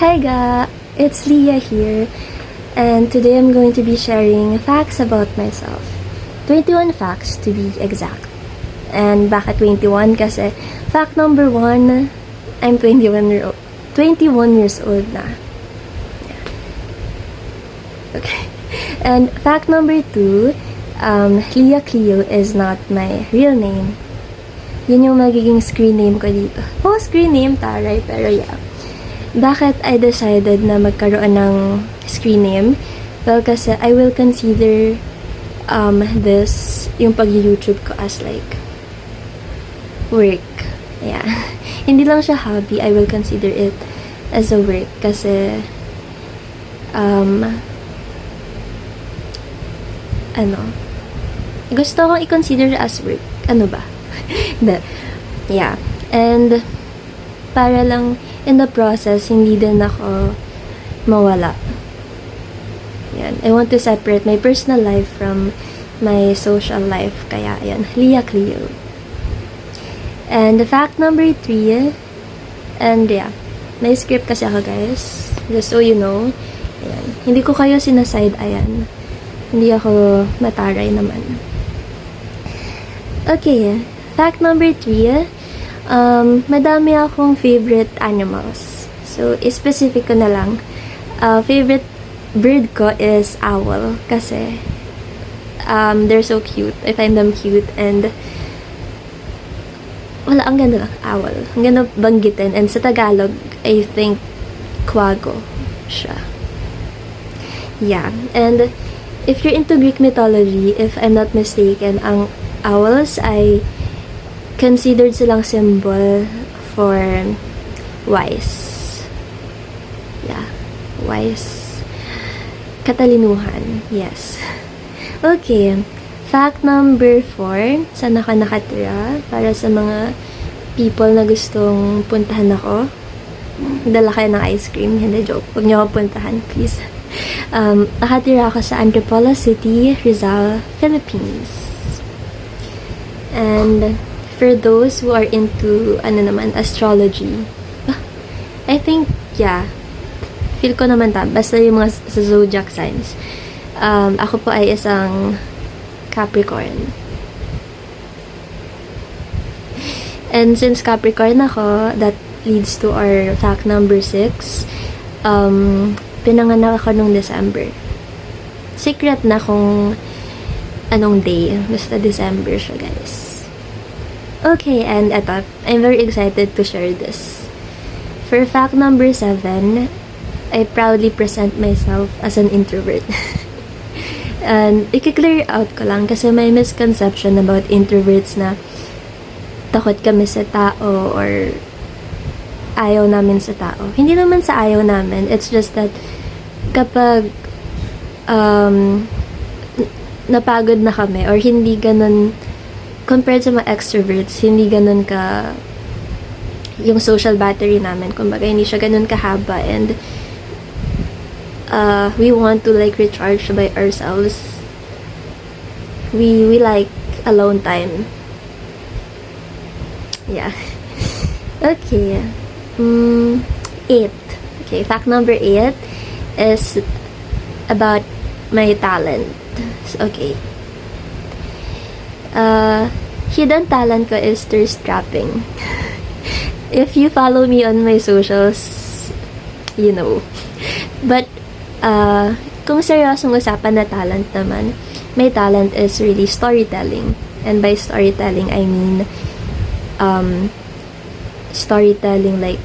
Hi ga! It's Leah here, and today I'm going to be sharing facts about myself. 21 facts to be exact. And bakit 21? Kasi fact number 1, I'm 21 years old na. Yeah. Okay. And fact number 2, Leah Cleo is not my real name. Yun yung magiging screen name ko dito. Oh, screen name, taray, pero yeah. Bakit I decided na magkaroon ng screen name? Well, kasi I will consider this, yung pag-YouTube ko as like work. Yeah. Hindi lang siya hobby, I will consider it as a work kasi gusto kong i-consider as work. Ano ba? Yeah. And para lang in the process, hindi din ako mawala. Yan. I want to separate my personal life from my social life. Kaya, yan. Leah Cleo. And fact number 3, and yeah, may script kasi ako, guys. Just so you know. Ayan. Hindi ko kayo sinaside, ayan. Hindi ako mataray naman. Okay. Fact number 3, madami akong favorite animals. So, specific ko na lang. Favorite bird ko is owl. Kasi, they're so cute. I find them cute. And, ang ganda lang. Owl. Ang ganda banggitin. And sa Tagalog, I think, kwago siya. Yeah. And, if you're into Greek mythology, if I'm not mistaken, ang owls ay considered silang symbol for wise. Yeah. Wise. Katalinuhan. Yes. Okay. Fact number 4. Saan ako nakatira? Para sa mga people na gustong puntahan ako. Dala kayo ng ice cream. Hindi, joke. Huwag niyo ako puntahan, please. Nakatira ako sa Antipolo City, Rizal, Philippines. And for those who are into, astrology. I think, yeah. Feel ko naman basta yung mga sa zodiac signs. Ako po ay isang Capricorn. And since Capricorn ako, that leads to our fact number 6. Pinanganak ako nung December. Secret na kung anong day. Basta December siya, guys. Okay, and eto, I'm very excited to share this. For fact number 7, I proudly present myself as an introvert. And i-clear out ko lang kasi may misconception about introverts na takot kami sa tao or ayaw namin sa tao. Hindi naman sa ayaw namin. It's just that kapag napagod na kami or hindi ganun compared sa mga extroverts, hindi ganun ka yung social battery namin. Kumbaga, hindi siya ganun kahaba and we want to like recharge by ourselves. We like alone time. Yeah. Okay. 8. Okay, fact number 8 is about my talent. Okay. Hidden talent ko is thirst trapping. If you follow me on my socials, you know. But, kung seryosong usapan na talent naman, my talent is really storytelling. And by storytelling, I mean, storytelling like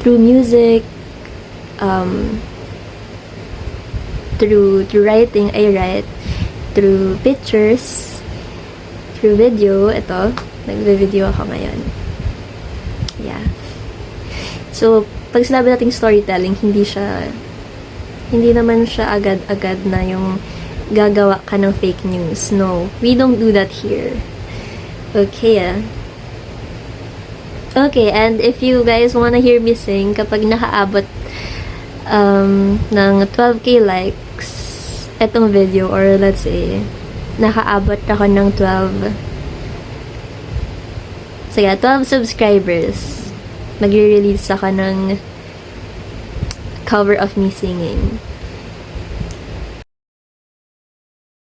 through music, through writing, I write, through pictures, through video. Ito, nagbe-video ako ngayon. Yeah. So, pag sinabi nating storytelling, hindi naman siya agad-agad na yung gagawa ka ng fake news. No, we don't do that here. Okay, Okay, and if you guys wanna hear me sing, kapag nakaabot ng 12k likes etong video, or let's say, nakaabot ako ng 12 subscribers, magre-release ako ng cover of me singing.